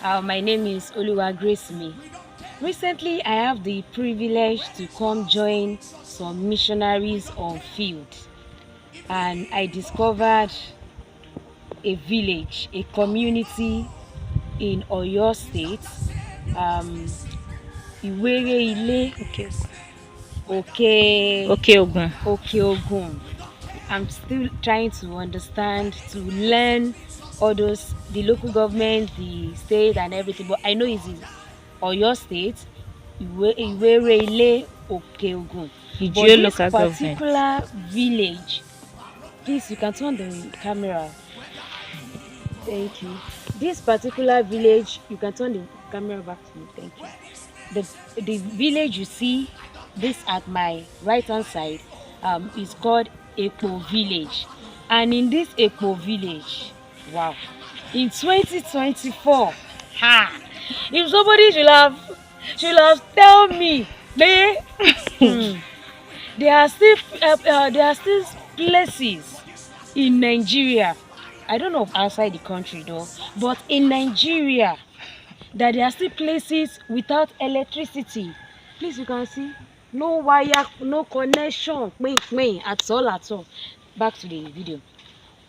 My name is Oluwa Grace Me. Recently, I have the privilege to come join some missionaries on field, and I discovered a village, a community in Oyo State, um, Iwere Ile, Okay. Oke, Okay, Ogun. Ogun. I'm still trying to understand, to learn all those, the local government, the state, and everything. But I know it's in Oyo State, Iwerele Okeogun. But Ijio this local government. particular village, please, you can turn the camera. Thank you. This particular village, you can turn the camera back to me. Thank you. The village you see, this at my right hand side, is called Ekpo Village, and in this Ekpo Village, wow, in 2024, ha, if somebody should have tell me, they, there are still places in Nigeria. I don't know of outside the country though, but in Nigeria, that there are still places without electricity. Please, you can see no wire, no connection, at all, at all. Back to the video.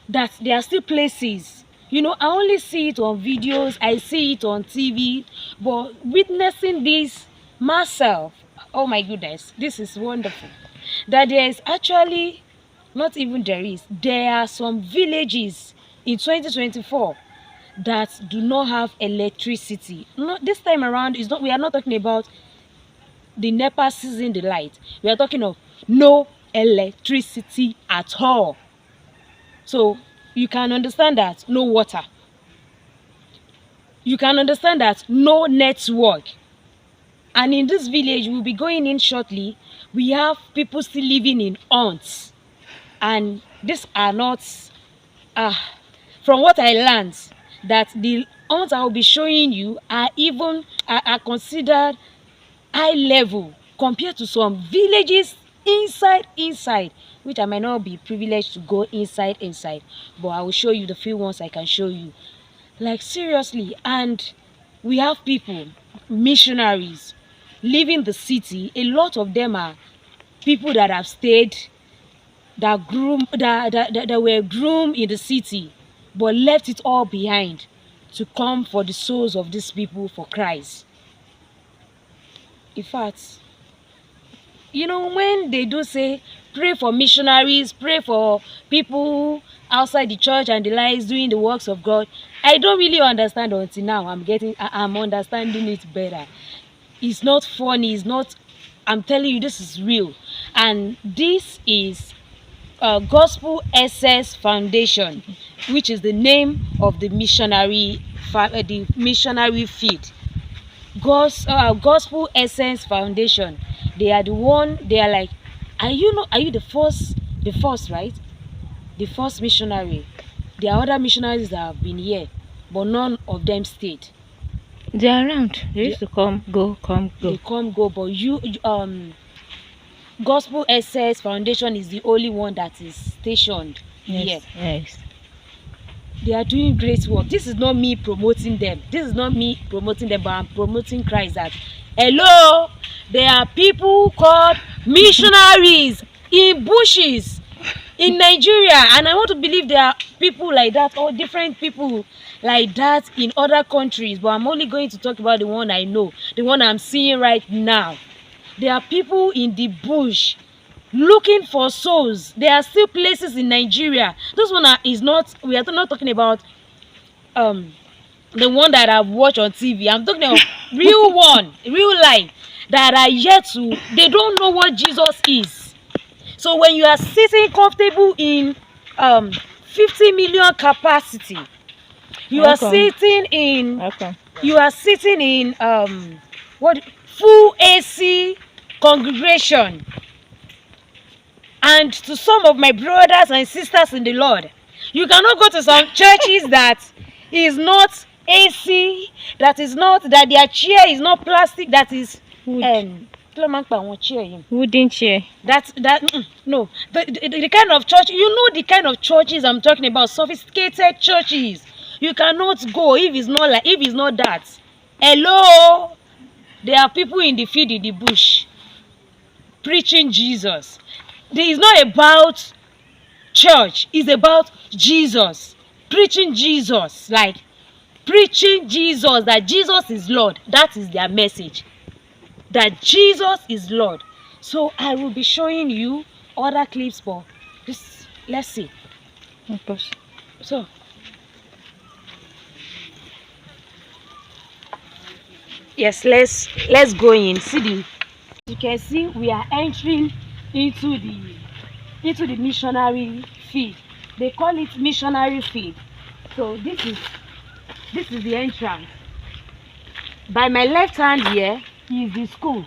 That there are still places. I only see it on videos, I see it on TV, but witnessing this myself, oh my goodness, this is wonderful. That there is actually, not even there are some villages in 2024 that do not have electricity. Not this time around, is not we are not talking about the NEPA season the light. We are talking of no electricity at all. So you can understand that no water. You can understand that no network. And in this village, we'll be going in shortly. We have people still living in haunts. And these are not, from what I learned, that the haunts I will be showing you are considered high level compared to some villages inside, which I might not be privileged to go inside, but I will show you the few ones I can show you. Like seriously, and we have people, missionaries, leaving the city. A lot of them are people that have stayed, that were groomed in the city, but left it all behind to come for the souls of these people for Christ. In fact, when they do say pray for missionaries, pray for people outside the church and the lives doing the works of God, I don't really understand until now. I'm understanding it better. It's not funny, it's not, I'm telling you, this is real. And this is Gospel SS Foundation, which is the name of the missionary field. Gospel Essence Foundation. They are the one. They are like, are you the first, right? The first missionary. There are other missionaries that have been here, but none of them stayed. They're around. They used to come, go, come, They go. come go, but Gospel Essence Foundation is the only one that is stationed here. Yes. They are doing great work. This is not me promoting them. But I'm promoting Christ. That hello, there are people called missionaries in bushes in Nigeria, and I want to believe there are people like that, or different people like that in other countries. But I'm only going to talk about the one I know, the one I'm seeing right now. There are people in the bush looking for souls. There are still places in Nigeria. This one is not, we are not talking about the one that I've watched on TV. I'm talking about real life, that are yet to, they don't know what Jesus is. So when you are sitting comfortable in 50 million capacity, you are sitting in what, full AC congregation. And to some of my brothers and sisters in the Lord, you cannot go to some churches that is not AC, that their chair is not plastic, that is Wood. wooden chair. No, the kind of church, the kind of churches I'm talking about, sophisticated churches. You cannot go if it's not that. Hello, there are people in the field, in the bush, preaching Jesus. It's not about church, it's about Jesus. Preaching Jesus, like preaching Jesus, that Jesus is Lord. That is their message. That Jesus is Lord. So I will be showing you other clips for this. Let's see. So yes, let's go in. See, you can see we are entering into the missionary field. They call it missionary field. So this is the entrance. By my left hand here is the school,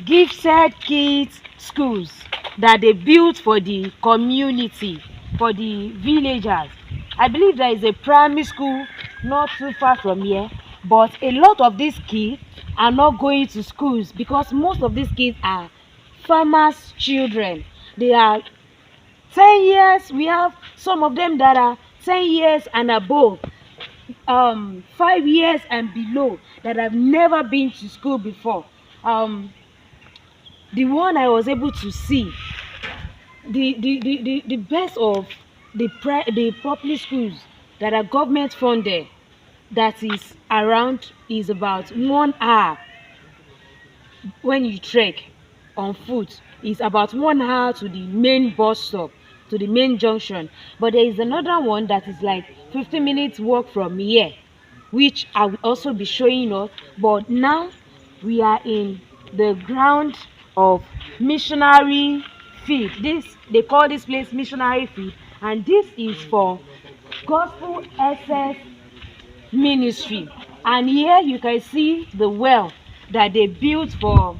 Gifted Kids Schools, that they built for the community, for the villagers. I believe there is a primary school not too far from here, but a lot of these kids are not going to schools because most of these kids are farmers' children. They are 10 years. We have some of them that are 10 years and above, 5 years and below, that have never been to school before. The one I was able to see, the best of the public schools that are government funded, that is around, is about 1 hour. When you trek on foot, it's about 1 hour to the main bus stop, to the main junction. But there is another one that is like 15 minutes walk from here, which I will also be showing us. But now we are in the ground of missionary field. They call this place missionary field, and this is for Gospel SS Ministry. And here you can see the well that they built for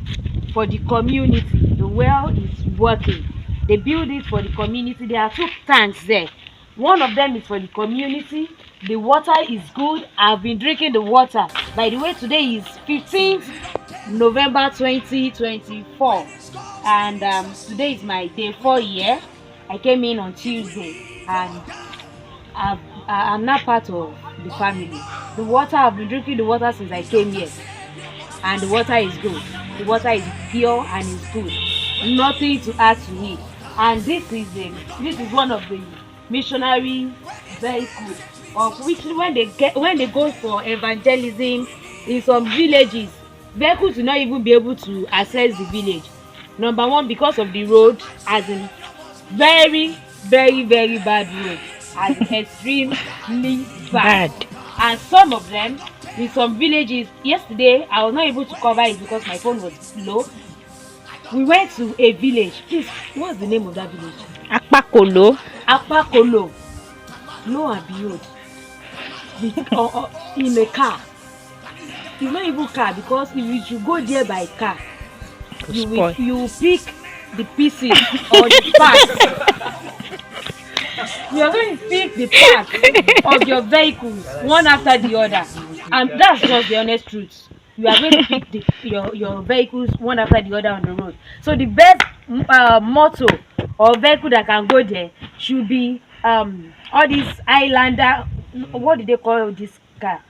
the community. The well is working. They build it for the community. There are 2 tanks there. One of them is for the community. The water is good. I've been drinking the water. By the way, today is 15th November 2024, and today is my day 4 here. I came in on Tuesday, and I'm not part of the family. The water, I've been drinking the water since I came here, and the water is good. The water is pure and is good. Nothing to add to it. And this is one of the missionary vehicles, of which when they go for evangelism in some villages, vehicles will not even be able to access the village. Number one, because of the road, as in very, very, very bad road, as in extremely bad. And some of them in some villages, yesterday I was not able to cover it because my phone was low. We went to a village. Please, what's the name of that village? Apakolo. Lo and behold, in a car. It's not even car, because if you should go there by car, you will pick the pieces or the parts. You are going to pick the parts of your vehicles one after the other, and that's just the honest truth. You are going to pick your vehicles one after the other on the road. So the best motto or vehicle that can go there should be all these Highlander. What do they call this car?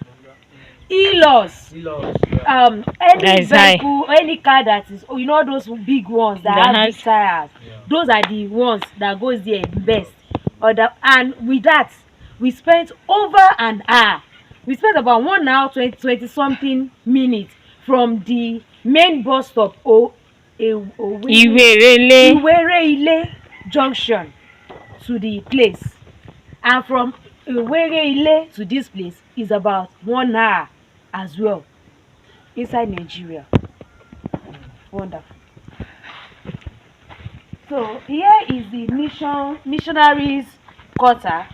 E-laws. Any vehicle, any car that is, those big ones that have big tires. Those are the ones that goes there best. And with that, we spent over an hour. We spent about 1 hour 20 something minutes from the main bus stop, Iwerele junction, to the place. And from Iwerele to this place is about 1 hour as well, inside Nigeria. Wonderful. So here is the missionaries quarter,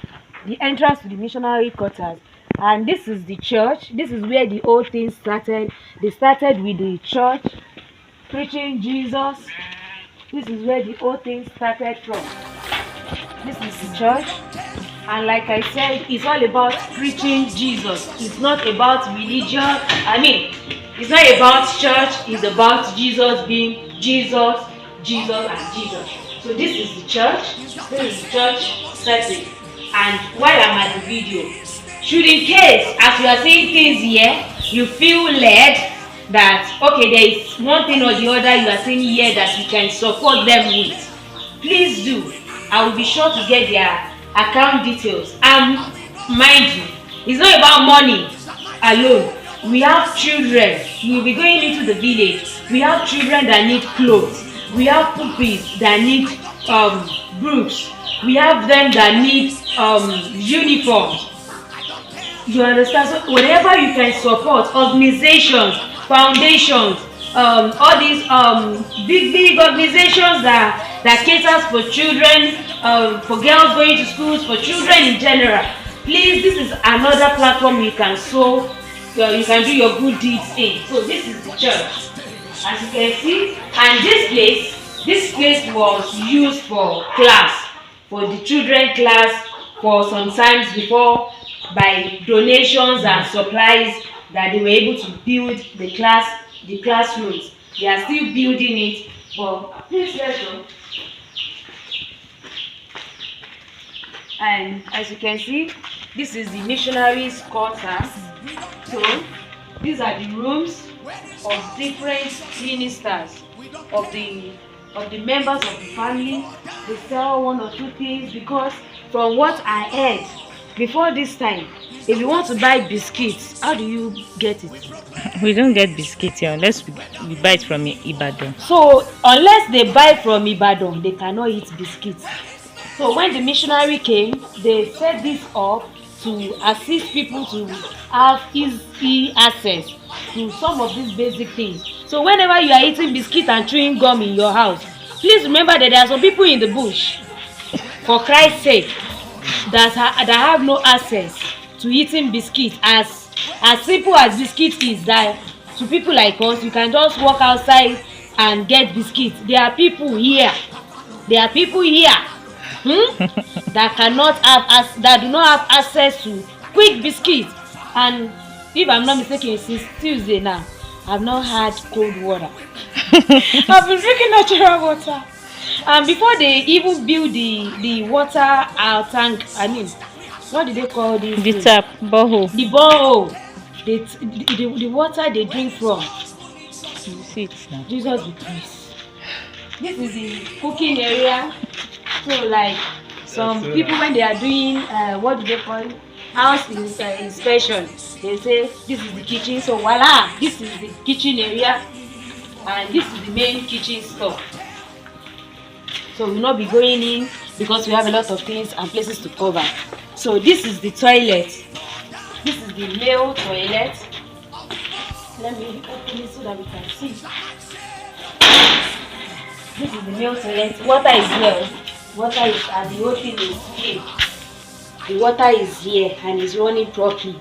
the entrance to the missionary quarters. And this is the church. This is where the whole thing started. They started with the church preaching Jesus. This is where the whole thing started from. This is the church. And like I said, it's all about preaching Jesus. It's not about religion. It's not about church. It's about Jesus being Jesus, Jesus, and Jesus. So this is the church. This is the church setting. And while I'm at the video, should in case, as you are seeing things here, you feel led that, okay, there is one thing or the other you are seeing here that you can support them with, please do. I will be sure to get their account details. And mind you, it's not about money alone. We have children. We will be going into the village. We have children that need clothes. We have pupils that need groups. We have them that need uniforms. You understand? So whatever you can support, organizations, foundations, all these big organizations that caters for children, for girls going to schools, for children in general. Please, this is another platform you can sow, you can do your good deeds in. So this is the church, as you can see, and this place was used for class, for the children class, for some times before, by donations and supplies, that they were able to build the classrooms. They are still building it, but please let's go. And as you can see, this is the missionaries' quarters. So these are the rooms of different ministers, of the members of the family. They sell one or two things, because from what I heard, before this time, if you want to buy biscuits, how do you get it? We don't get biscuits here unless we buy it from Ibadan. So unless they buy from Ibadan, they cannot eat biscuits. So when the missionary came, they set this up to assist people to have easy access to some of these basic things. So whenever you are eating biscuit and chewing gum in your house, please remember that there are some people in the bush, for Christ's sake, that have no access to eating biscuit. As simple as biscuit is, that to people like us, you can just walk outside and get biscuit. There are people here that cannot have that do not have access to quick biscuit. And if I'm not mistaken, since Tuesday now, I've not had cold water. I've been drinking natural water. And before they even build the water tank, I mean, what did they call this? The tap, borehole. The borehole. The water they drink from. You see it now. Jesus be praised. This is the cooking area. So like some people, when they are doing what do they call it? House inspection, they say this is the kitchen. So voila, this is the kitchen area, and this is the main kitchen store. So we'll not be going in because we have a lot of things and places to cover. So this is the toilet. This is the male toilet. Let me open it so that we can see. This is the male toilet. Water is here. Water is, and the whole thing is here. The water is here and is running properly,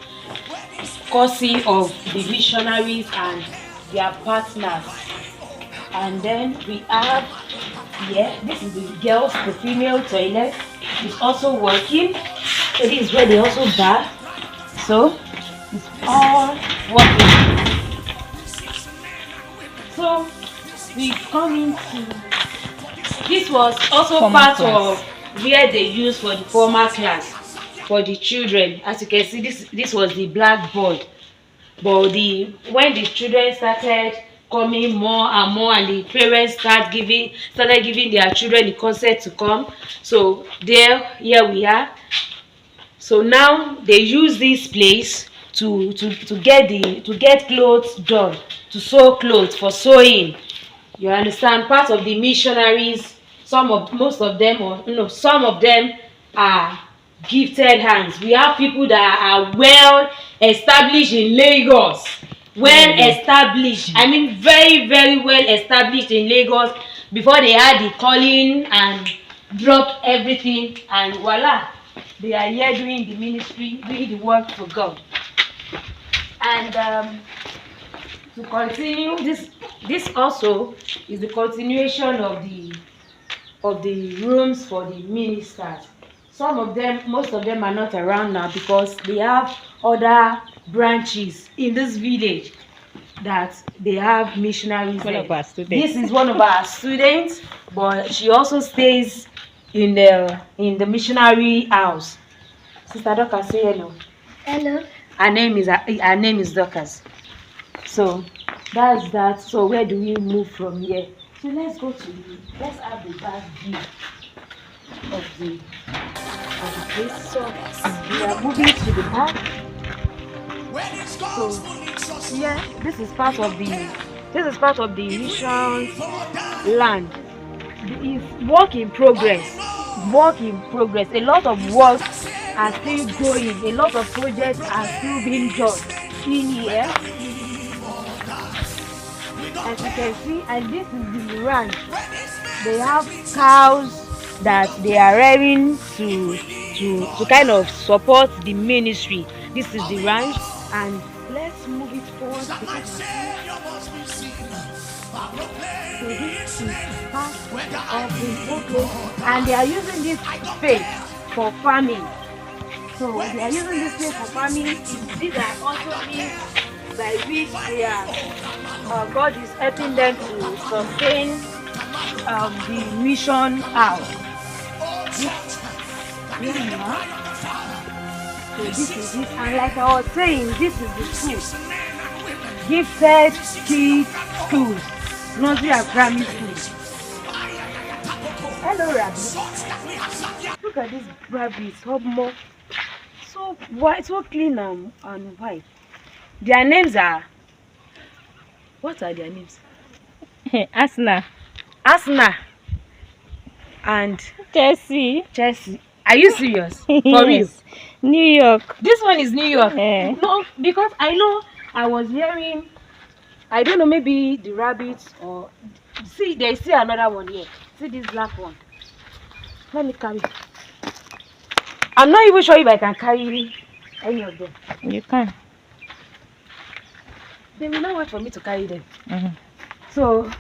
courtesy of the missionaries and their partners. And then we have here, this is the girls, the female toilet. It's also working. So this is where they also bath. So it's all working. So we come into, this was also formal part class of where they use for the formal class for the children. As you can see, this was the blackboard. But when the children started coming more and more, and the parents started giving their children the consent to come, so here we are. So now they use this place to get clothes done, to sew clothes, for sewing. You understand? Part of the missionaries, some of them are gifted hands. We have people that are well established in Lagos. I mean, very, very well established in Lagos, before they had the calling and dropped everything, and voila, they are here doing the ministry, doing the work for God. And to continue, this also is the continuation of the rooms for the ministers. Most of them are not around now because they have other branches in this village that they have missionaries there. This is one of our students, but she also stays in the missionary house. Sister Doka, say hello. Hello. Her name is Dorcas. So that's that. So where do we move from here? So let's have the back view of the place. So we are moving to the back. So yeah, this is part of the missions land. It's work in progress. Work in progress. A lot of works are still going. A lot of projects are still being done in here, as you can see. And this is the ranch. They have cows that they are rearing to kind of support the ministry. This is the ranch, and let's move it forward because so this is part of the whole place, and they are using this space for farming. So they are using this space for farming. These are also means by which they are God is helping them to sustain the mission house. Here you are. So this is it, and like I was saying, this is the school. Gifted Kids Schools, nursery and primary schools. Hello, rabbit. Look at this rabbit, so white, so clean and white. Their names are, what are their names? Asna. Asna and Chelsea. Chelsea. Are you serious? For real? Yes. New York. This one is New York. No, because I know I was hearing, I don't know, maybe the rabbits or see, there's still another one here. See this black one. Let me carry. I'm not even sure if I can carry any of them. You can. They will not wait for me to carry them. Mm-hmm. So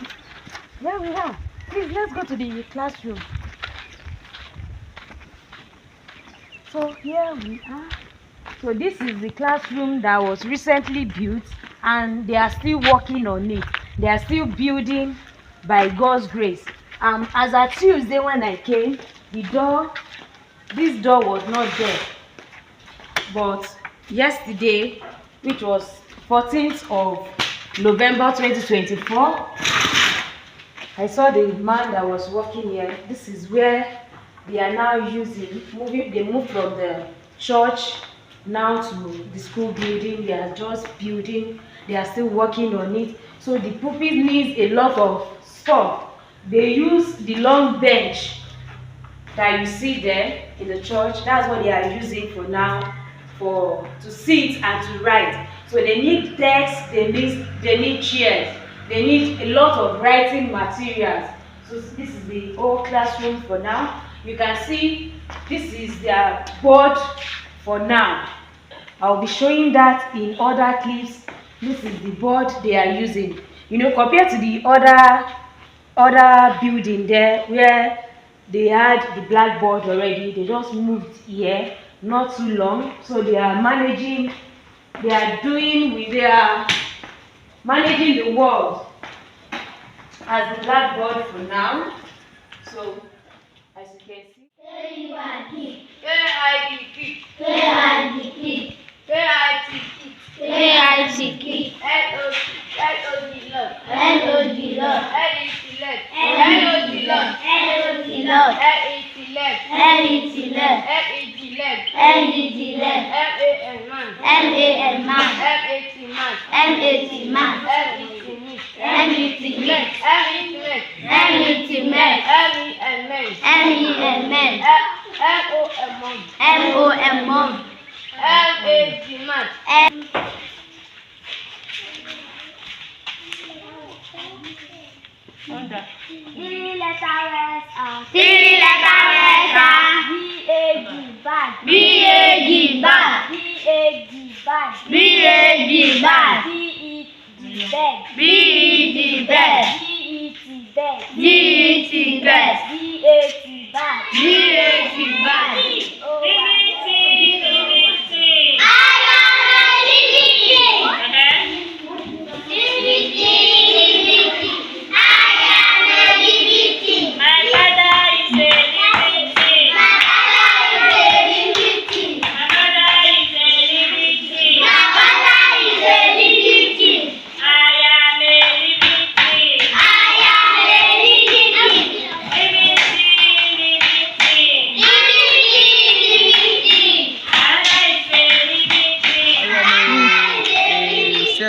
here we are. Please, let's go to the classroom. So here we are. So this is the classroom that was recently built, and they are still working on it. They are still building by God's grace. As at Tuesday when I came, this door was not there. But yesterday, which was 14th of November 2024, I saw the man that was working here. This is where they are now they moved from the church now to the school building. They are just building. They are still working on it. So the pulpit needs a lot of stuff. They use the long bench that you see there in the church. That's what they are using for now, to sit and to write. So they need desks, they need chairs, they need a lot of writing materials. So this is the whole classroom for now. You can see this is their board for now. I'll be showing that in other clips. This is the board they are using. Compared to the other building there where they had the blackboard already, they just moved here not too long. So they are managing the walls as the blackboard for now. So as you can see,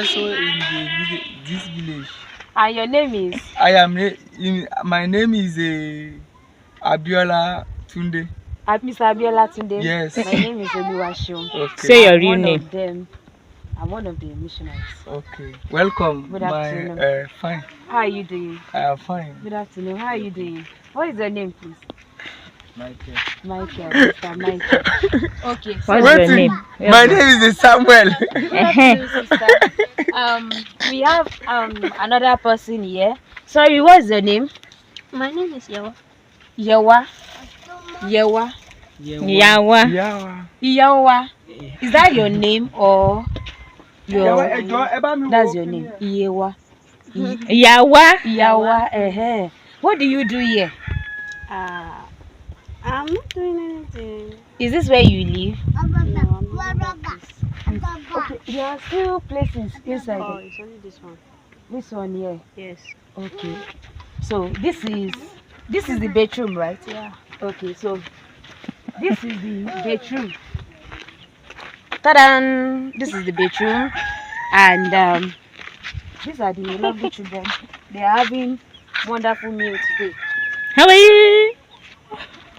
started so in this village. And your name is? My name is Abiola Tunde. Mr. Abiola Tunde. Yes. My name is Oluwashun. Okay. Say your real name. I'm one of the missionaries. Okay. Welcome. Good afternoon. Fine. How are you doing? I am fine. Good afternoon. How are you doing? What is your name, please? Michael. Mr. Michael. Okay. What's your name? My name is Samuel. Good afternoon, sister. We have another person here. Sorry, what's your name? My name is Yawa. Yawa. Is that your name or your? That's your name. Yawa. What do you do here? I'm not doing anything. Is this where you live? No, I'm not. Okay, there are still places inside. Oh, it's only this one. This one here. Yes. Okay. So this is the bedroom, right? Yeah. Okay, so this is the bedroom. Ta-da! This is the bedroom, and these are the lovely children. They are having wonderful meal today. How are you?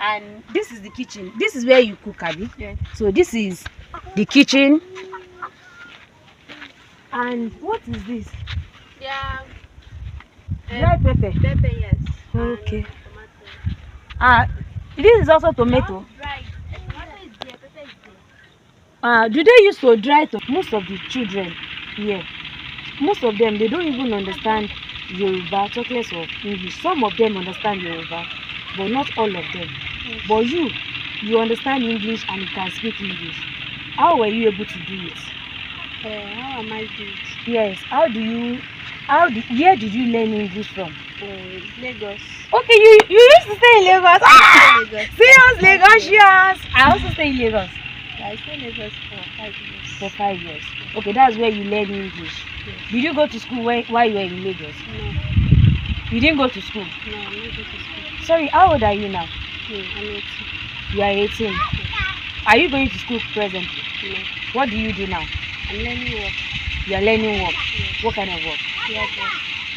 And this is the kitchen. This is where you cook, Abi. Yeah. So this is the kitchen. And what is this? Yeah. Dry pepper. Pepper, yes. Okay. Tomato. This is also tomato. Right. Tomato is there. Pepper is there. Do they use to dry most of the children here? Most of them, they don't even understand Yoruba, talk less of English. Some of them understand Yoruba, but not all of them. Yes. But you understand English and you can speak English. How were you able to do it? How am I doing? Yes. Where did you learn English from? Lagos. Okay, you used to stay in Lagos. Lagos. Serious Lagosians. I also stay in Lagos. I stayed in Lagos for 5 years. For 5 years. Okay, that's where you learn English. Yes. Did you go to school while you were in Lagos? No. You didn't go to school? No, I'm not going to school. Sorry, how old are you now? No, I'm 18. You are 18. Are you going to school presently? No. What do you do now? I'm learning work. You are learning work. Yes. What kind of work?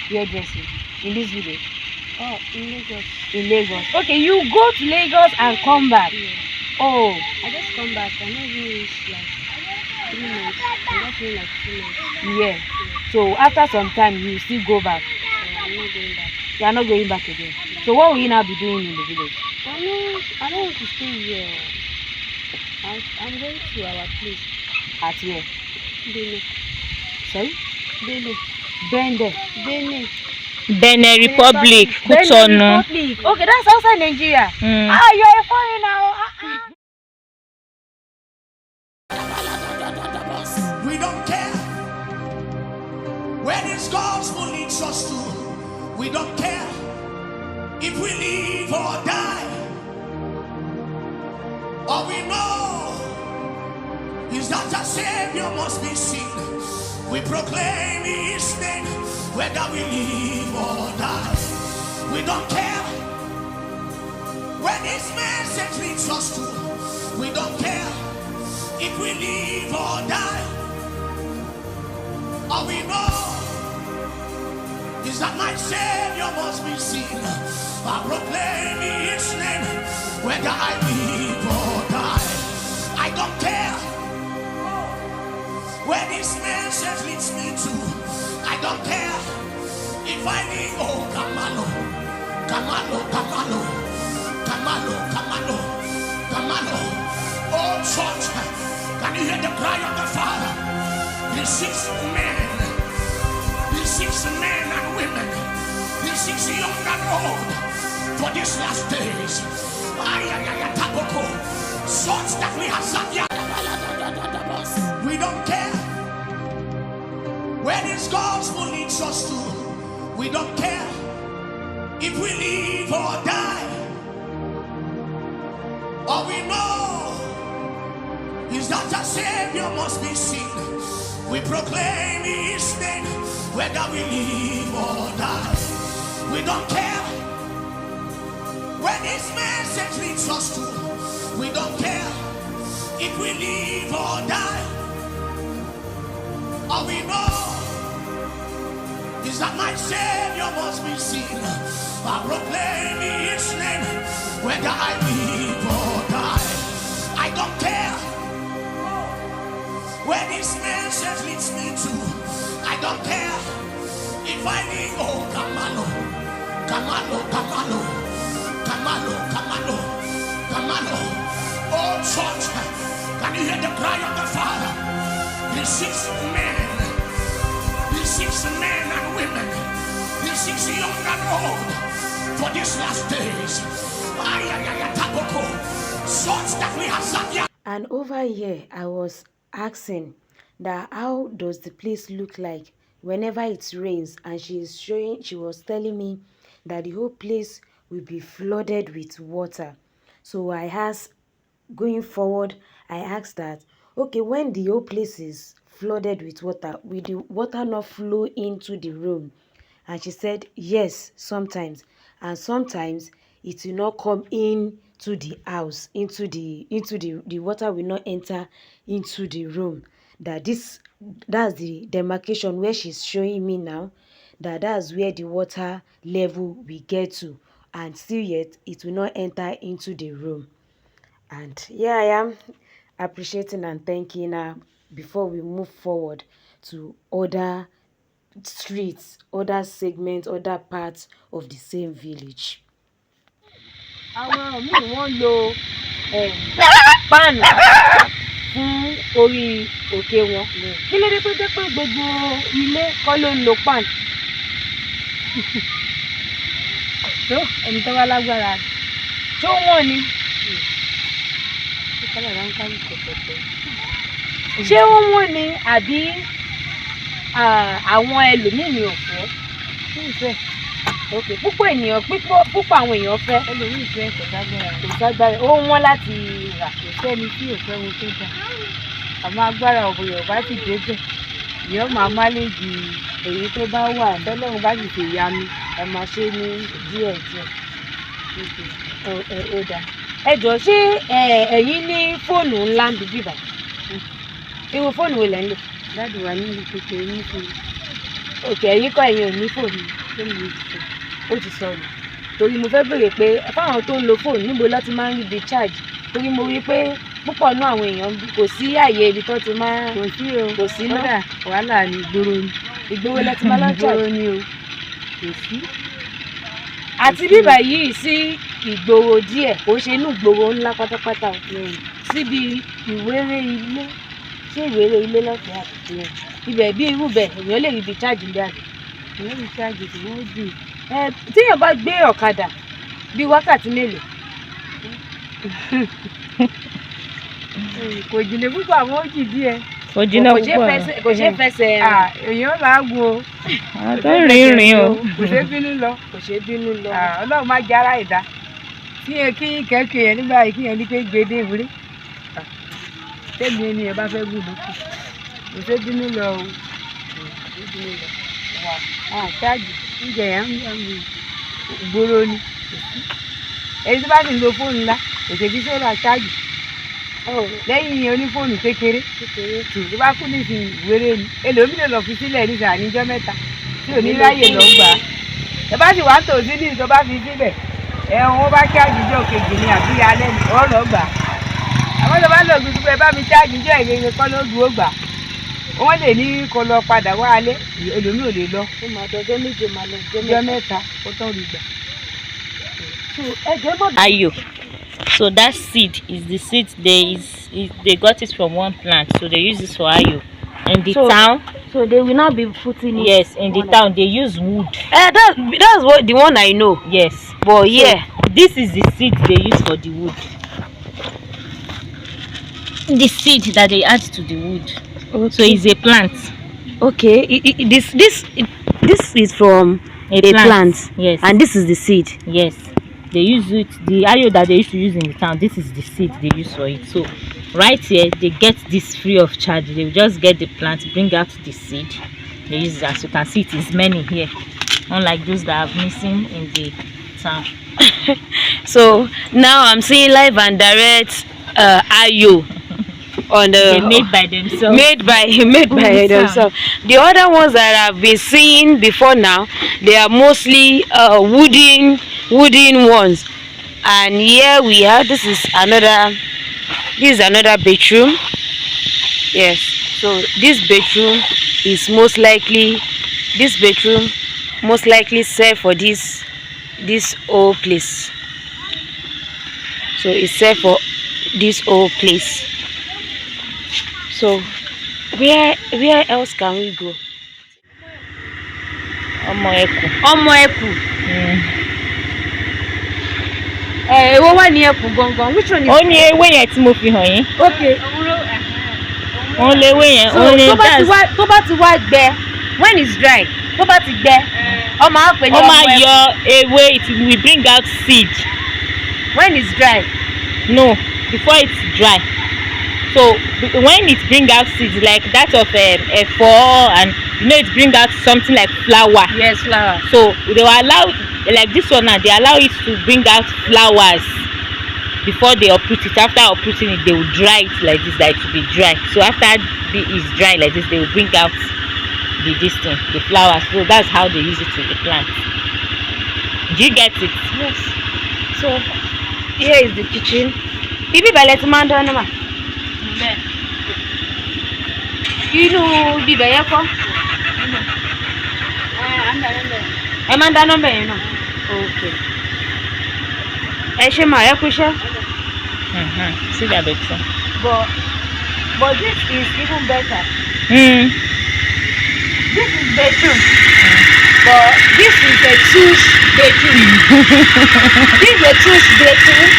Hairdressing. In this village? Oh, in Lagos. In Lagos. Okay, you go to Lagos and come back. Yes. Oh, I just come back. I never reached like 3 months. I'm just doing like 2 months. yeah. Yes. So after some time, you still go back. I'm not going back. You are not going back again. So what will you now be doing in the village? I don't want to stay here. I'm going to our place. At where? Benin. Sorry? Benin. Bende. Benin Republic. Benin Cotonou. Republic. Okay, that's outside Nigeria. Mm. You are a foreigner. We don't care where this gospel leads us to. We don't care if we live or die. All we know is that our Savior must be seen. We proclaim His name whether we live or die. We don't care where this message leads us to. We don't care if we live or die. All we know is that my Savior must be seen. I proclaim His name whether I live or die. I don't care where this message leads me to. I don't care if I live. Oh, Kamalo, Kamalo, Kamalo, Kamalo, Kamalo, Kamalo. Oh, church, can you hear the cry of the Father? The 6 men and women, the 6 young and old, for these last days. Such that we have sat here. We don't care where this gospel leads us to. We don't care if we live or die. All we know is that our Savior must be seen. We proclaim His name whether we live or die. We don't care where this message leads us to. We don't care if we live or die. All we know that my Savior must be seen. I proclaim his name, whether I live or die. I don't care where this message leads me to. I don't care if I need, oh, Kamalo, Kamalo, Kamalo, Kamalo, Kamalo, Kamalo. Oh, church, can you hear the cry of the Father? The 6 men and women, the 6 young and old, for these last days. Such that we have sat here. And over here, I was asking that how does the place look like whenever it rains, and she was telling me that the whole place will be flooded with water. So I asked, going forward, I asked that, okay, when the whole place is flooded with water, will the water not flow into the room? And she said, yes, sometimes. And sometimes it will not come into the house, into the water will not enter into the room. That's the demarcation where she's showing me now, that's where the water level will get to, and still yet it will not enter into the room. And here I am appreciating and thanking her before we move forward to other streets, other segments, other parts of the same village. Àwọn míì wọ́n lo páànù fún orí òkè wọn. Kí ló dé tó jẹ́ pé gbogbo ilé kọ́ ló ń lo páànù? Tó ẹni tó bá lágbára tó wọ́n ni. Ṣé wọ́n wọ́n ni àbí àwọn ẹlòmíì ni ò fẹ́? Okay, púpọ̀ àwọn èèyàn fẹ́. Ẹlòmíì fẹ́ kò ságbára. Ó wọ́n láti rà. Kò sẹ́ni tí ò fẹ́ wọn tó dà. Àmọ́ agbára ọ̀bọ̀ Yorùbá ti débẹ̀. Ìyẹn máa máléjì èyí tó bá wà. Tọ́lọ́run bá sì ṣe ìyanu, ẹ máa ṣe ní díẹ̀. Ó dáa. Ẹ jọ̀ọ́, ṣé ẹ̀yin ní fóònù ńlá ń bíbí báyìí? Irú fóònù wo lẹ̀ ń lò? Dáàdì wa ní ìlú kékeré ní fóònù. Òkè, ẹ̀yin kọ́ ẹ̀yin ò ní fóònù. Ó ti sọnù. Torí mo fẹ́ béèrè pé fáwọn tó ń lo fóònù níbo ló ti máa ń rí ibi charge. Torí mo rí pé púpọ̀ nú àwọn èèyàn kò sí àyè ibi tó ti máa ń. Kò sí náà. Wàhálà ni ìgboro ni. Ìgboro lẹ ti máa lọ charge. Ìgboro ni o. Kò sí. Àti bíbà yìí sí ìgboro díẹ̀, kò ṣe inú ìgboro ńlá pátápátá síbi ìwéré ilé. Ṣé ìwéré ilé lọ́fẹ̀ẹ́ àti ibẹ̀ bí irú bẹ̀ èèyàn lè rí ibi charge ń jáde? Èèyàn lè charge tí wọ́n jù. Tíyàn bá gbé ọ̀kadà bí wákàtí mélòó? Kò jìnnà púpọ̀, àwọn ó jì díẹ̀. Kò jìnnà púpọ̀. Kò ṣe fẹsẹ̀ rìn. Èèyàn làágùn o. Tó rìn o. Kò ṣe bínú lọ. Ọlọ́run má jẹ́ ara ìdá. Kí kẹ́kẹ́ yẹn nígbà yìí kí yẹn ní pé gbèdé ìwúrí. Tẹ́mi ẹni ẹ bá fẹ́ gùn lókè. Kò ṣe bínú lọ o. Ṣáàjì oúnjẹ yẹn ń gbòòrò ni. Èyí tó bá sì ń lo fóònù ńlá, ètò ìbí sọ́ra ṣáàjì. Lẹ́yìn onífóònù kékeré tó bá kú nísìnyí ìwéré ni. Èlòmí lè lọ fi sílẹ̀ ní ìsàníjọ́ mẹ́ta tí ò ní ráyè lọ gbà á. Ẹ bá sì wá ń tòsí ní ìtọ́ bá fi síbẹ̀. Wọ́n bá ṣáàjì jọ kejì ni àbí alẹ́ ni ọ̀ lọ gbà á. Àwọn tó bá lọ gbùdú pé bá mi ṣáàjì jọ ìrere kọ́ ló dúró gbà á. Wọ́n lè ní kó lọ padà wá alẹ́, ẹlòmíì ò lè lọ. Ó máa dọjọ́ méje máa lọ ọjọ́ mẹ́ta ó tán rí gbà. Ayo. So that seed is the seed they got it from one plant, so they use this for ayo. In the town. So they will not be putting it. Yes, in the town they use wood. That's what the one I know. Yes. But yeah, this is the seed they use for the wood. The seed that they add to the wood. Okay. So it's a plant. Okay. This is from a plant. Yes. And this is the seed. Yes. They use it. The ayo that they used to use in the town. This is the seed they use for it. So right here they get this free of charge. They will just get the plant, bring out the seed. They use it. As you can see, it is many here, unlike those that are missing in the town. So now I'm seeing live and direct ayo on They the made by themselves. made by themselves. The other ones that I've been seeing before now, they are mostly wooden ones. And here we are. This is another bedroom. Yes. So this bedroom most likely serve for this whole place. So it's serve for this whole place. So where else can we go? Ọmọ ẹkù. Èwo wà ní ẹkùn gangan? Which one is? Ó ní ewé yẹn tí mo fi hàn yín. Okay. Ó lé ewé yẹn. So tó bá ti wá gbẹ, when it's dry, tó bá ti gbẹ, ọmọ á pè ní Ó ọmọ máa ẹkùn. yọ ewé, it will bring out seed. When it's dry. No, before it's dry. So when it bring out seeds like that of efo, and it bring out something like flower. Yes, flower. So they will allow, like this one now, they allow it to bring out flowers before they uproot it. After uprooting it, they will dry it like this, like to be dry. So after it's dry like this, they will bring out the flowers. So that's how they use it to the plant. Do you get it? Yes. So here is the kitchen. Ibi ìbẹ̀lẹ̀ ti máa ń dáná mà. Inú ibi ìbẹ̀ yẹn kọ́. Ẹ máa ń dáná bẹ̀ yẹn náà. Okay. Ẹ ṣe mà ẹ kú iṣẹ́. See that better. But this is even better. This is bedroom. But this is a two bedroom. This is a two bedroom.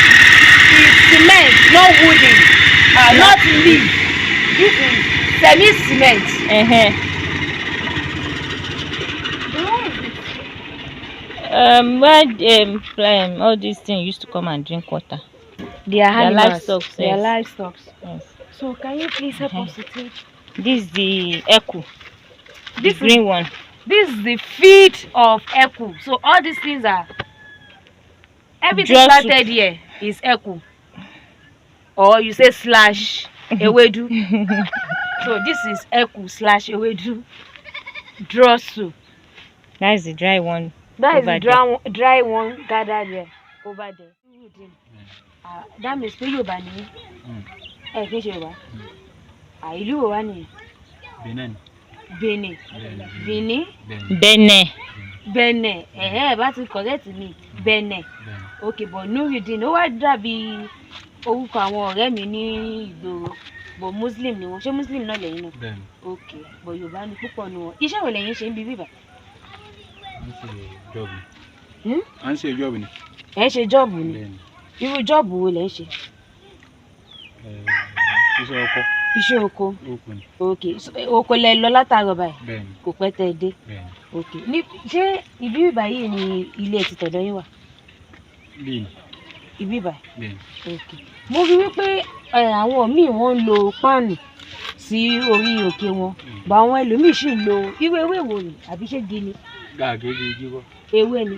It's cement, not wooden, not leaf. This is semi-cement. Where all these things used to come and drink water. They are animals. Livestock. They are livestock. Yes. So can you please help us to take? This is the eku. This green one. This is the feet of eku. So all these things are everything Draw planted here is eku. Or you say slash ewedu. So this is eku / ewedu. Draw soup. That is the dry one. That is the dry one gathered here over there. That means pé Yorùbá ni. Kí ṣe Yorùbá. Ìlú wo wá nìyẹn? Benin. Benin. Bá ti correct mi. Benin. Okay, but Nurudeen ó wá dàbí orúkọ àwọn ọ̀rẹ́ mi ní ìgboro. But Muslim ni wọ́n. Ṣé Muslim náà lẹ́yìn náà? Okay, but Yorùbá ni púpọ̀ nù wọn. Iṣẹ́ wo lẹ́yìn ṣe ń bí bíbà? À ń ṣe jọ́ọ̀bù ni. Ẹ ṣe jọ́ọ̀bù ni. Irú jọ́ọ̀bù wo lẹ́ ń ṣe? Iṣẹ́ oko. Okay. Oko lẹ lọ látàárọ̀ báyìí. Kò pẹ́ tẹ́ dé. Okay. Ṣé ibi báyìí ni ilé ti tọ̀dọ̀ yín wà? Ibi báyìí. Okay. Mo rí wípé àwọn míì wọ́n ń lo páànù sí orí òkè wọn. Bá àwọn ẹlòmíì sì ń lo irú ewé wo ni àbí ṣé igi ni? Ewé ni.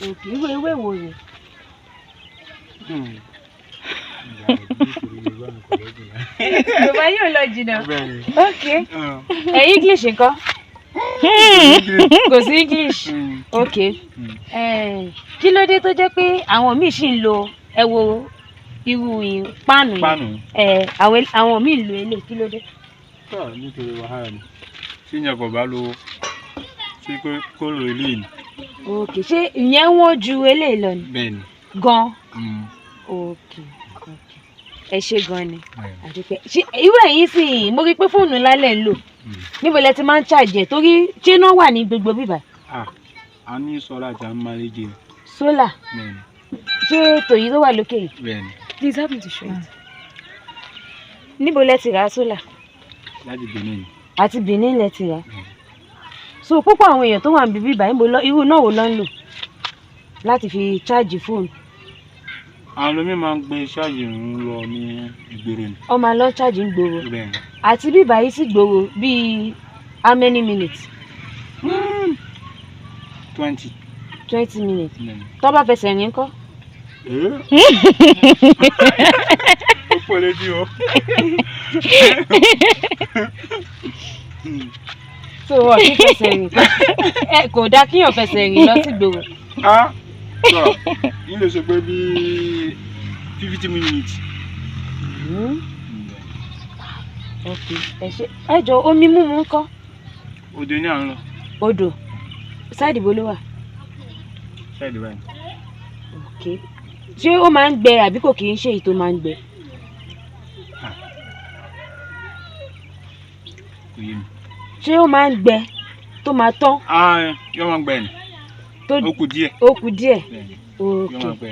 Okay. Irú ewé wo ni? Yorùbá yóò lọ jìnnà. Okay. English ńkọ́? Kò sí English. Okay. Kí ló dé tó jẹ́ pé àwọn míì sì ń lo irú páànù yìí? Àwọn míì ń lo eléyìí, kí ló dé? Nítorí wàhálà ni. Tí ìyẹn kò bá lówó, ṣé kó lo eléyìí ni? Okay. Ṣé ìyẹn wọ́n ju eléyìí lọ ni? Bẹ́ẹ̀ni. Gan. Okay. Ẹ ṣé gan ni. Irú ẹ̀yin sì mo rí pé fóònù lálẹ́ ń lò. Níbo lẹ ti máa ń charge torí ṣé náà wà ní gbogbo bíbá? A ní sọ́lá tí a ń máa léjì. Sólà? Ṣé tòyí ló wà lókè yìí? Bẹ́ẹ̀ni. Please help me to show it. Níbo lẹ ti rà sólà? Láti Benin. Àti Benin lẹ ti rà. So púpọ̀ àwọn èèyàn tó wà níbi bíbá irú náà wo ló ń lò láti fi charge fóònù? Àwọn olómi máa ń gbé ṣáàjì ń lọ ní ìgboro ni. Ó máa lọ charge ń gboro. Bẹ́ẹ̀ni. Àti bíbá yìí sì gboro bíi how many minutes? 20 minutes. Tó bá fẹsẹ̀ rìn ńkọ́? Ó pọ̀ létí o. So wọ́n kí fẹsẹ̀ rìn kò dáa kíyàn fẹsẹ̀ rìn lọ sí ìgboro. Ah, so yín lè sọ pé bí 50 minutes. Ok, ẹ jọ omi mímu ńkọ́? Odò ní à ń lọ. Odò sáìdì bo ló wà? Ṣáìdì báyìí. Ok, ṣé ó máa ń gbẹ àbí kò kì í ṣe èyí tó máa ń gbẹ? Kò yé mi. Ṣé ó máa ń gbẹ tó máa tán? Yóò máa gbẹ ni. Ó kù díẹ̀. Ó kù díẹ̀. Yóò máa gbẹ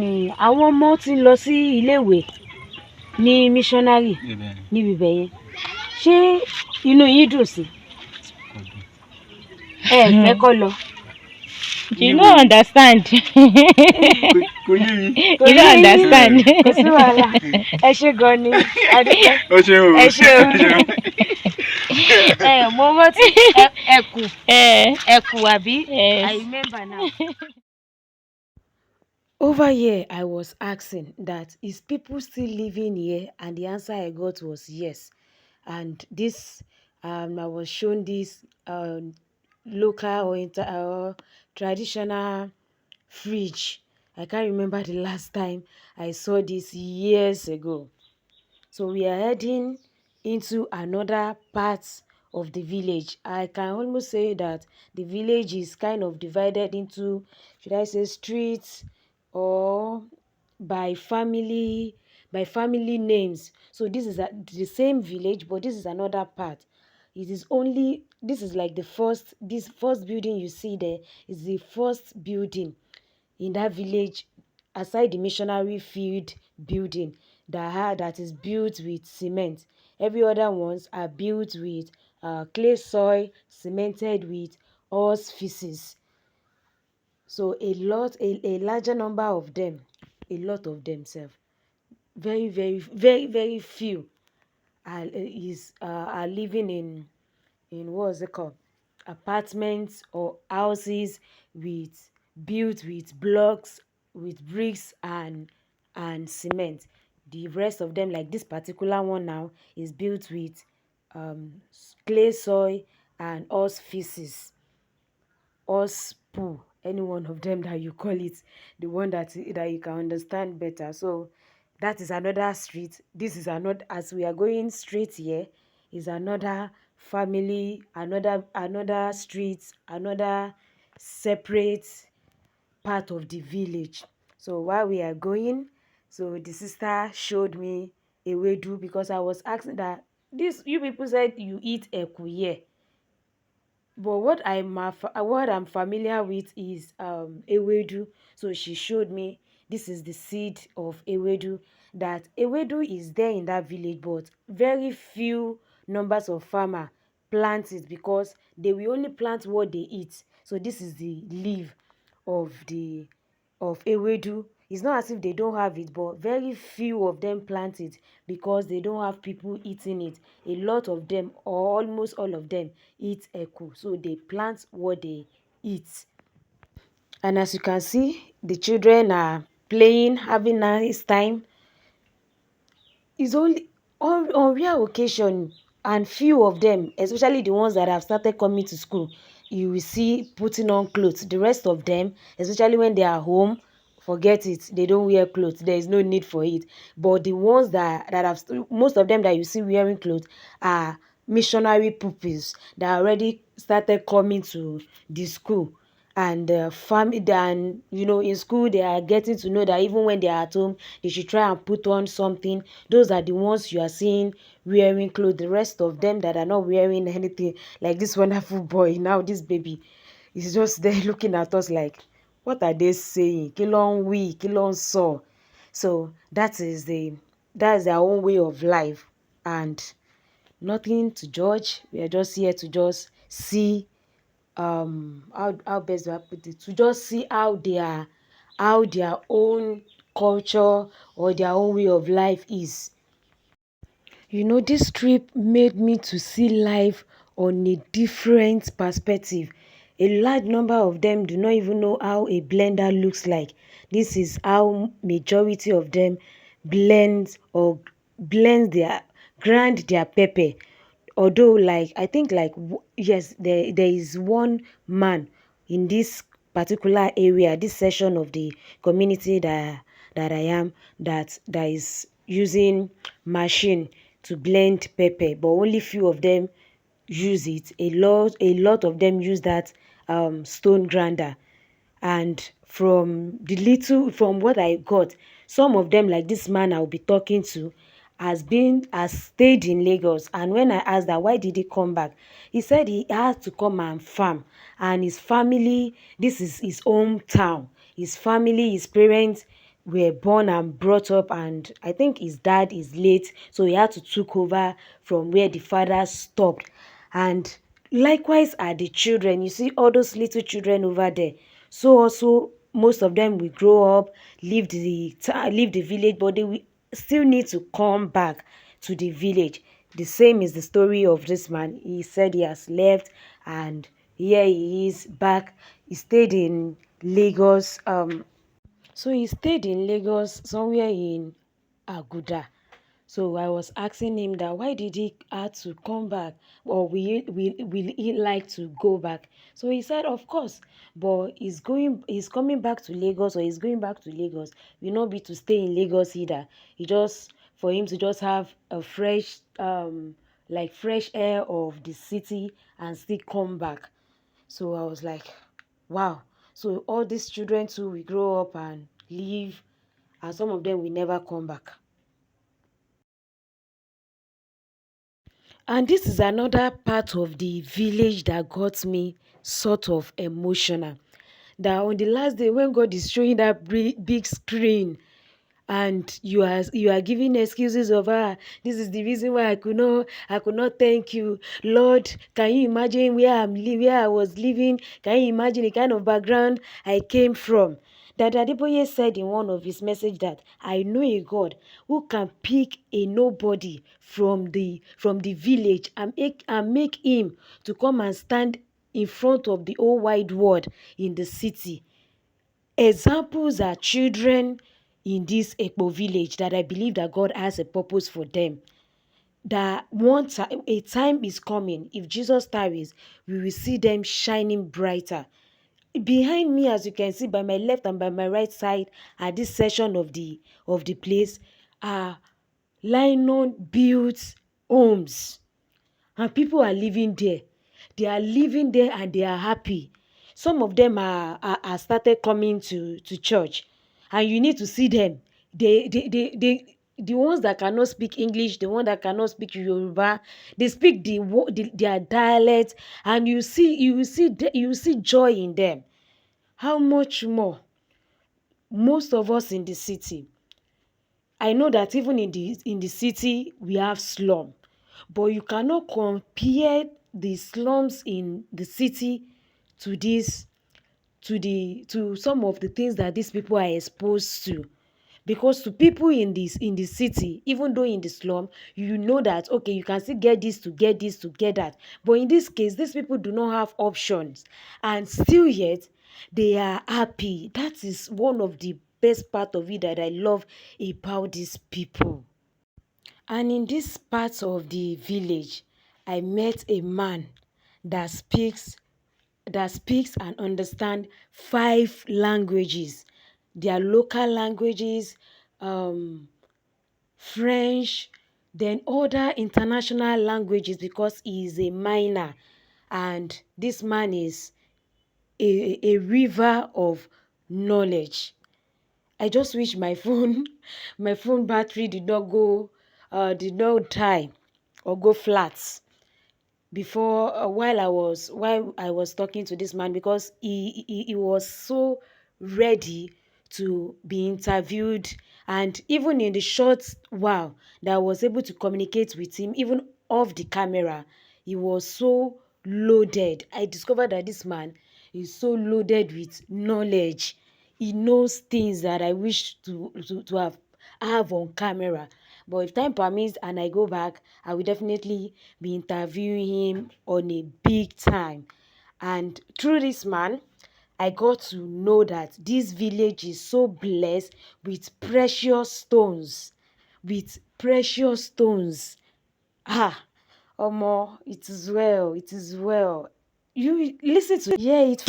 ni. Àwọn ọmọ ti ń lọ sí iléèwé ní missionary níbi ibẹ̀ yẹn. Ṣé inú yín dùn sí? Ẹ fẹ́ kọ́ lọ? You don't understand. Kò yé mi. You don't understand. Kò sí wàhálà. Ẹ ṣé gan ni. Ó ṣe o. Ẹ ṣé o. Mo rántí ẹkù àbí? I remember now. Over here, I was asking that is people still living here, and the answer I got was yes. And this, I was shown this local or traditional fridge. I can't remember the last time I saw this years ago. So we are heading into another part of the village. I can almost say that the village is kind of divided into, should I say, streets or by family names. So this is the same village, but this is another part. This is like this first building you see there is the first building in that village, aside the missionary field building that is built with cement. Every other ones are built with clay soil cemented with horse feces. So a larger number of them, a lot of them very, very, very, very few are living in what's it called, apartments or houses built with blocks, with bricks and cement. The rest of them, like this particular one now, is built with clay soil and horse feces, horse poo, any one of them that you call it, the one that you can understand better. So that is another street. This is another, as we are going straight here, is another family, another street, another separate part of the village. So while we are going, so the sister showed me ewedu, because I was asking that you people said you eat eku here. But what I'm familiar with is ewedu. So she showed me this is the seed of ewedu. That ewedu is there in that village, but very few numbers of farmer plant it, because they will only plant what they eat. So this is the leaf of ewedu. It's not as if they don't have it, but very few of them plant it because they don't have people eating it. A lot of them, or almost all of them, eat eku. So they plant what they eat. And as you can see, the children are playing, having nice time. It's only on rare occasion, and few of them, especially the ones that have started coming to school, you will see putting on clothes. The rest of them, especially when they are home, forget it, they don't wear clothes. There is no need for it. But the ones that have, most of them that you see wearing clothes are missionary pupils that already started coming to the school. And in school they are getting to know that even when they are at home, they should try and put on something. Those are the ones you are seeing wearing clothes. The rest of them that are not wearing anything, like this wonderful boy now, this baby is just there looking at us like, what are they saying? Kí ló ń wí, kí ló ń sọ? So that's their own way of life, and nothing to judge. We are just here to just see how best do I put it, to just see how their own culture or their own way of life is. This trip made me to see life on a different perspective. A large number of them do not even know how a blender looks like. This is how majority of them blend or blend their grind their pepper. Although, like, I think, like, yes, there is one man in this particular area, this section of the community that I am, that is using machine to blend pepper, but only few of them use it. A lot of them use that stone grinder. And from what I got, some of them, like this man I'll be talking to, has stayed in Lagos. And when I asked that why did he come back, he said he had to come and farm, and his family, this is his hometown. His family, his parents were born and brought up, and I think his dad is late, so he had to took over from where the father stopped. And likewise are the children. You see all those little children over there. So also most of them will grow up, leave the village, but they will still need to come back to the village. The same is the story of this man. He said he has left, and here he is back. He stayed in Lagos. He stayed in Lagos, somewhere in Aguda. So I was asking him that why did he have to come back, or will he like to go back? So he said, of course, but he's coming back to Lagos, or he's going back to Lagos will not be to stay in Lagos either. He just for him to just have a fresh like fresh air of the city and still come back. So I was like, wow. So all these children too will grow up and leave, and some of them will never come back. And this is another part of the village that got me sort of emotional. That on the last day when God is showing that big screen, and you are giving excuses of, this is the reason why I could not thank you, Lord. Can you imagine where I was living? Can you imagine the kind of background I came from? That Adeboye said in one of his message that I know a God who can pick a nobody from the village and make him to come and stand in front of the whole wide world in the city. Examples are children in this Ekpo village that I believe that God has a purpose for them. That a time is coming, if Jesus tarries, we will see them shining brighter. Behind me, as you can see, by my left and by my right side, at this section of the place, are lion built homes, and people are living there. They are living there and they are happy. Some of them are started coming to church, and you need to see them. The ones that cannot speak English, the ones that cannot speak Yoruba, they speak their dialect, and you see joy in them. How much more most of us in the city? I know that even in the city we have slum, but you cannot compare the slums in the city to this to some of the things that these people are exposed to. Because to people in the city, even though in the slum, you know that okay, you can still get this to get this to get that, but in this case these people do not have options, and still yet they are happy. That is one of the best part of it that I love about these people. And in this part of the village, I met a man that speaks and understand 5 languages. Their local languages, um, French, then other international languages, because he is a miner, and this man is a river of knowledge. I just wish my phone my phone battery did not die or go flat before while I was talking to this man, because he was so ready to be interviewed. And even in the short while that I was able to communicate with him, even off the camera, he was so loaded. I discovered that this man is so loaded with knowledge. He knows things that I wish to have on camera. But if time permits and I go back, I will definitely be interviewing him on a big time. And through this man, I got to know that this village is so blessed with precious stones. with precious stones. Omo, it is well, it is well. You listen to it. It's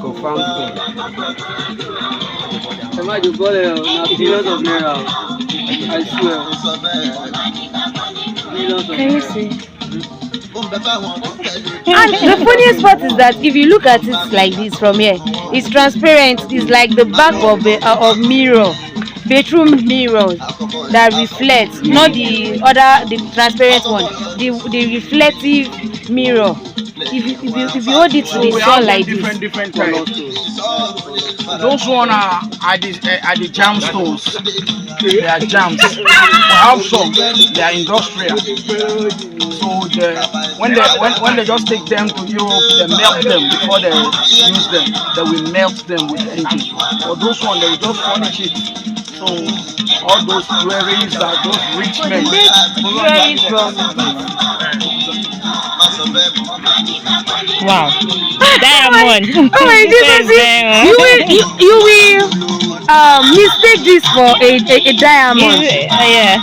confirmed. Somebody go there, billions of naira. I swear. Billions of Can you naira. see? And the funniest part is that if you look at it like this from here, it's transparent. It's like the back of of mirror, bedroom mirror that reflects, not the transparent one, the reflective mirror. If you hold it to the sun like this, Different types. Those one are the jam stones. They are jams. We have some. They are industrial. So when they just take them to Europe, they melt them before they use them. They will melt them with engine. But those one they will just furnish it. So all those jewelries are those rich men. jewelry from Wow. Diamond. oh my goodness, you will mistake this for a diamond. Yeah.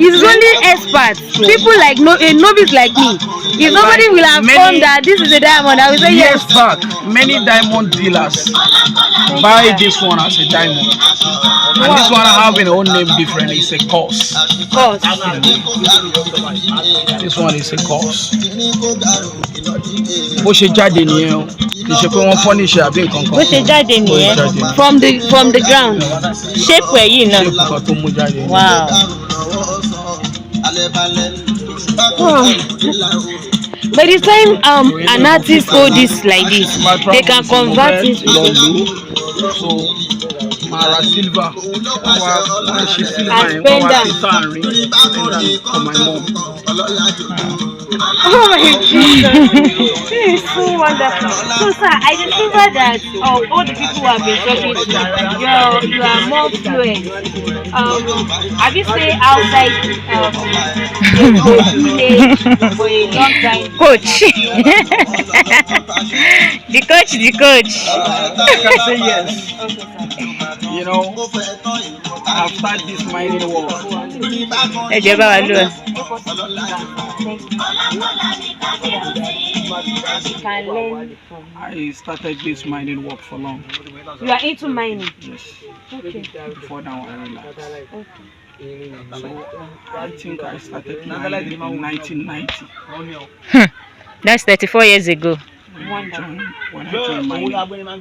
It's only experts, people like a novice like me. If somebody will have come that this is a diamond, I will say yes. Years back, many diamond dealers buy this one as a diamond. And this one having its own name different. It's a course. This one is a course. Bó ṣe jáde nìyẹn o. Kì í ṣe pé wọ́n furnish àbí nǹkan kan. Bó ṣe jáde nìyẹn. From the ground. Shape wẹ̀ yìí náà. Shape kan tó mú jáde. Wow. By the time an artist hold this like this, they can convert it So Mara silver, she silver and pendant for my mom. Oh my Jesus, this is so wonderful. So sir, I discovered that all the people who have been talking to you are more fluent. Have you stayed outside for a long time? Coach. The coach. I can say yes. You know, I've started this mining work. I started this mining work for long. You are into mining? Yes. Okay. Before now I relaxed. Okay. So I think I started mining in 1990. That's 34 years ago. When I joined mining,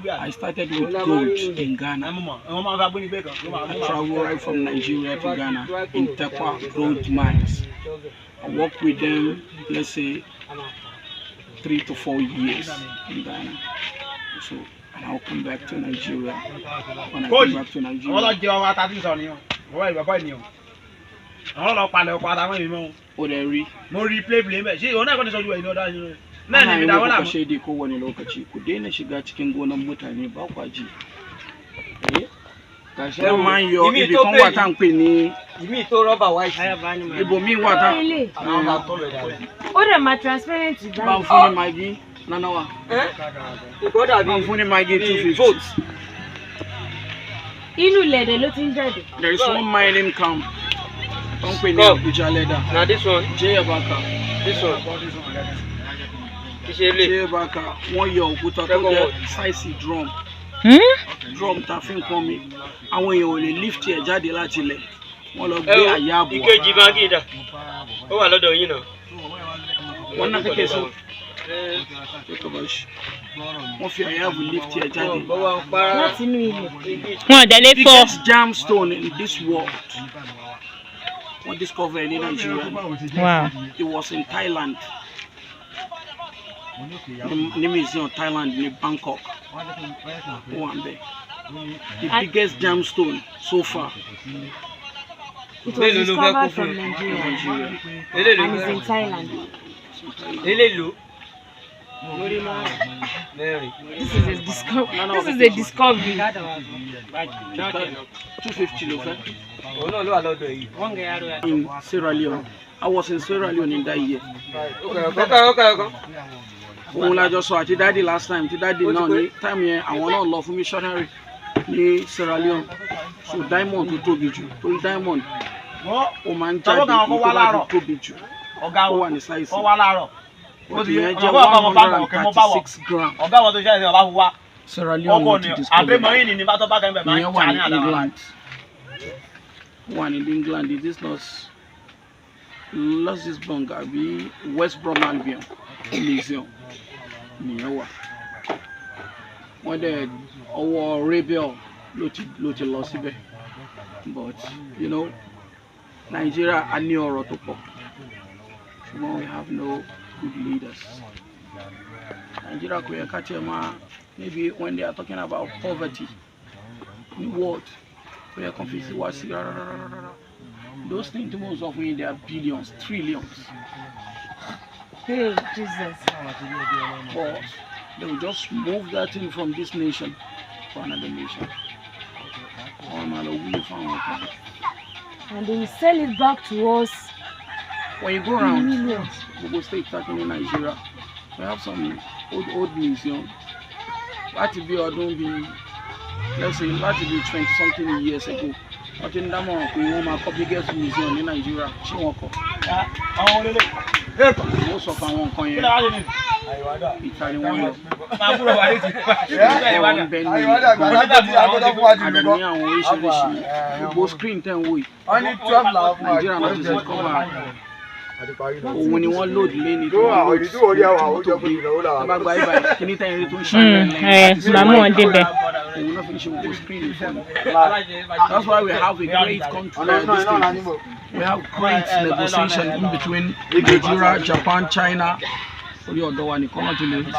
I started with gold in Ghana. I traveled right from Nigeria to Ghana in Tepa gold mines. I worked with them, let's say, 3 to 4 years in Ghana. So, and I'll come back to Nigeria. When I come back to Nigeria, there is one mining camp. Now this one, this one. One year put up size drum. Drum ta fin kon mi. Àwọn èèyàn ò lè lift ẹ jáde láti ilẹ̀. Wọ́n lọ gbé àyà bọ̀. Ìkejì báàgì dà. Ó wà lọ́dọ̀ yín náà. Wọ́n náà kékeré sọ. Wọ́n fi àyà bọ̀ lift ẹ jáde. Láti inú ilẹ̀. Wọ́n dẹ̀ lè fọ́. Biggest gemstone in this world. Wọ́n discover in Nigeria. Wow. It was in Thailand. The museum of Thailand in Bangkok. The biggest gemstone so far. It was discovered from Nigeria and it's in Thailand. This is a discovery. This is a discovery. 250 in Sierra Leone. I was in Sierra Leone in that year. òun lájọ sọ àti dáàdì last time tí dáàdì náà ní time yẹn àwọn náà lọ fún missionary ní Sierra Leone so diamond tó tóbi jù torí diamond ó máa ń jáde ní tó bá ti tóbi jù ó wà ní size òtún yẹn jẹ́ 136 grams Sierra Leone ló ti discover ìyẹn wà ní England it is not Luxembourg àbí West Brom Albion Elysium nìyẹn wà wọ́n dẹ̀ ọwọ́ Rebel ló ti lọ síbẹ̀ but you know Nigeria a ní ọrọ̀ tó pọ̀ ṣùgbọ́n we have no good leaders. Nigeria kò yẹ ká tiẹ̀ máa maybe when they are talking about poverty in the world kò yẹ kàn fi sí wá sí rárá. Those things most often they are billions, trillions. Hey, Jesus. But they will just move that thing from this nation to another nation. And they will sell it back to us. When you go around, millions. Oyo State Nigeria, we have some old museum. That will be let's say, that will be 20-something years ago. Wọ́n ti ń dámọ̀ràn pé wọ́n máa kọ́ biggest museum ní Nàìjíríà ṣé wọ́n kọ́? Wọ́n sọ fún àwọn nǹkan yẹn ìta ni wọ́n lọ. Wọ́n bẹ ní àdàní àwọn oríṣiríṣi gbogbo screen tẹ̀ ń wò yìí. Nàìjíríà náà ti ṣe cover òun ni wọ́n load lé ní tó gbé abágbá ibà kíní tẹ̀yìn rí tó ń ṣàlẹ̀ màmú wọn débẹ̀. òun náà fi ṣe gbogbo screen fún mi. That's why we have a great country. We have great negotiation in between Nigeria, Japan, China. Orí ọ̀dọ́ wa nìkan náà tó lè rí.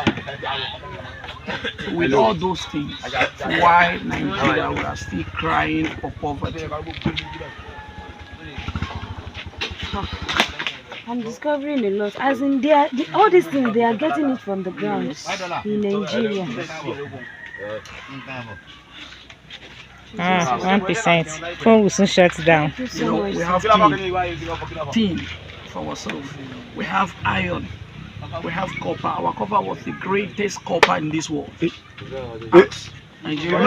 With all those things, why Nigeria we are still crying for poverty? I'm discovering a lot. As in, all these things, they are getting it from the ground in Nigeria. 1%. Phone will soon shut down. You know, we have tin for ourselves. We have iron. We have copper. Our copper was the greatest copper in this world. Nigeria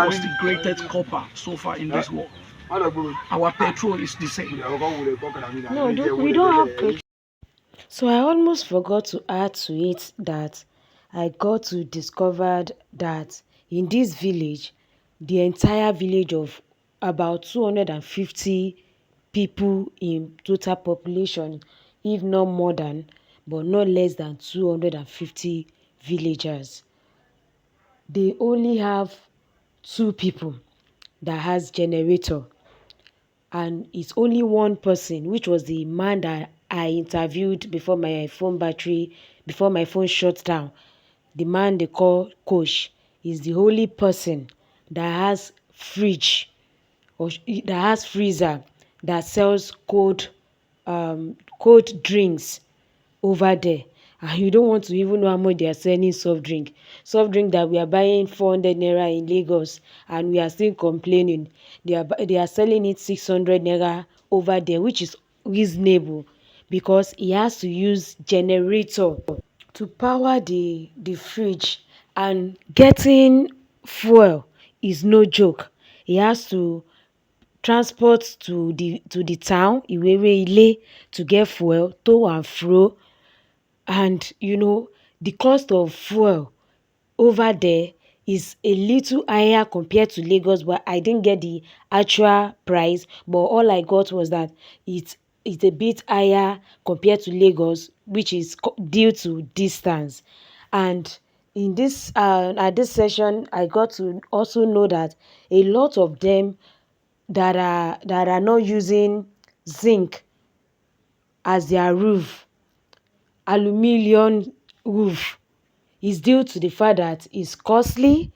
was the greatest copper so far in this world. Our petrol is the same. No, we don't have petrol. So I almost forgot to add to it that I got to discover that in this village, the entire village of about 250 people in total population, if not more than, but not less than 250 villagers. They only have 2 people that has generator. And it's only one person, which was the man that I interviewed before my phone shut down. The man they call Coach is the only person that has fridge or that has freezer that sells cold drinks over there. And you don't want to even know how much they are selling soft drink that we are buying 400 naira in Lagos and we are still complaining. They are selling it 600 naira over there, which is reasonable because he has to use generator to power the fridge, and getting fuel is no joke. He has to transport to the town Iwewe Ile to get fuel to and fro. And you know, the cost of fuel over there is a little higher compared to Lagos, but I didn't get the actual price. But all I got was that it's a bit higher compared to Lagos, which is due to distance. And in this at this session, I got to also know that a lot of them that are not using zinc as their roof, aluminium roof, is due to the fact that it's costly,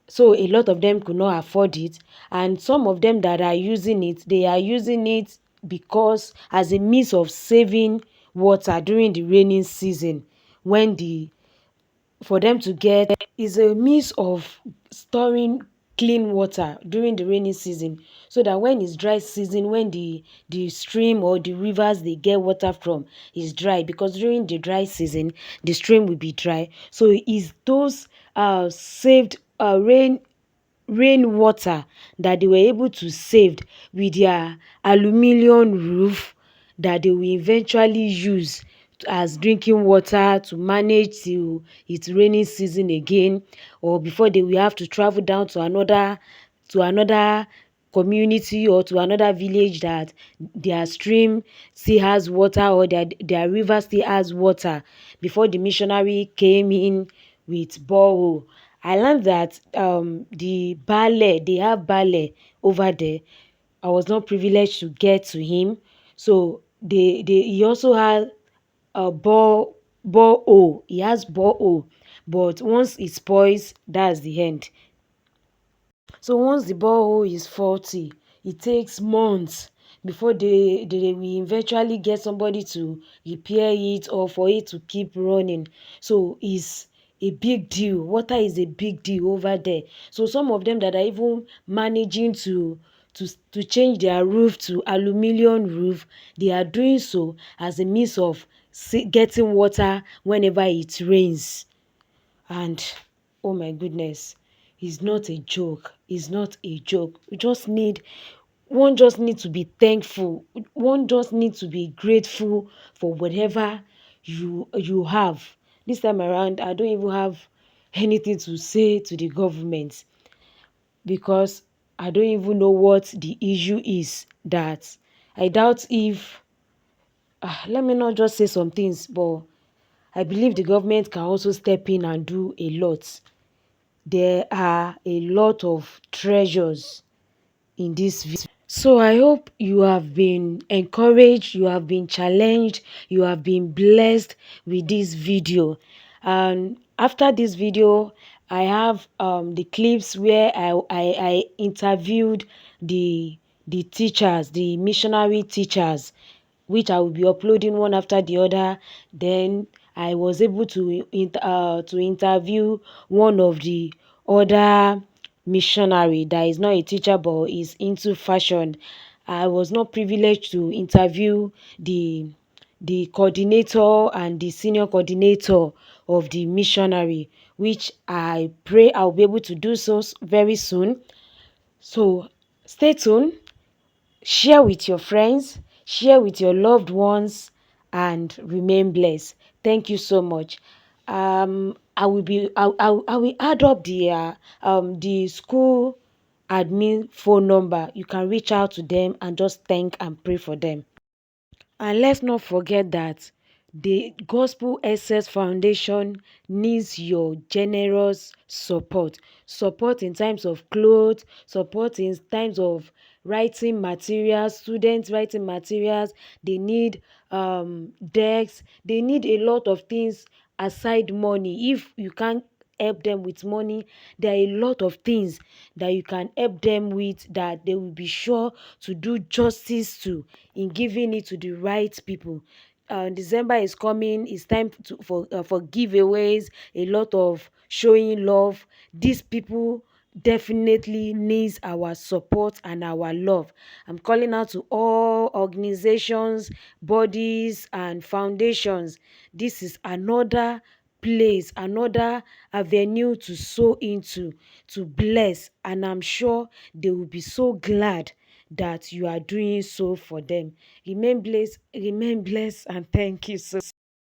so a lot of them could not afford it. And some of them that are using it, they are using it because as a means of saving water during the raining season, when for them to get is a means of storing clean water during the rainy season, so that when it's dry season, when the stream or the rivers they get water from is dry, because during the dry season the stream will be dry. So is those saved rainwater that they were able to save with their aluminium roof, that they will eventually use as drinking water to manage till it's raining season again, or before they will have to travel down to another community or to another village that their stream still has water, or their river still has water, before the missionary came in with borehole. I learned that the ballet, they have ballet over there. I was not privileged to get to him. So he also had a borehole. He has borehole. But once it spoils, that's the end. So once the borehole is faulty, it takes months before they will eventually get somebody to repair it or for it to keep running. So it's a big deal. Water is a big deal over there. So some of them that are even managing to change their roof to aluminium roof, they are doing so as a means of getting water whenever it rains. And oh my goodness, it's not a joke. It's not a joke. One just need to be thankful. One just need to be grateful for whatever you have. This time around, I don't even have anything to say to the government, because I don't even know what the issue is. That I doubt if let me not just say some things, but I believe the government can also step in and do a lot. There are a lot of treasures in this video. So I hope you have been encouraged, you have been challenged, you have been blessed with this video. And after this video, I have the clips where I interviewed the teachers, the missionary teachers, which I will be uploading one after the other. Then I was able to interview one of the other missionary that is not a teacher but is into fashion. I was not privileged to interview the coordinator and the senior coordinator of the missionary, which I pray I'll be able to do so very soon. So stay tuned, share with your friends, share with your loved ones, and remain blessed. Thank you so much. I will add up the school admin phone number. You can reach out to them and just thank and pray for them. And let's not forget that the Gospel Access Foundation needs your generous support. Support in times of clothes, support in times of writing materials, students writing materials. They need decks. They need a lot of things aside money. If you can't help them with money, there are a lot of things that you can help them with, that they will be sure to do justice to in giving it to the right people. December is coming. It's time for giveaways, a lot of showing love. These people definitely needs our support and our love. I'm calling out to all organizations, bodies, and foundations. This is another place, another avenue to sow into, to bless, and I'm sure they will be so glad that you are doing so for them. Remain blessed, and thank you so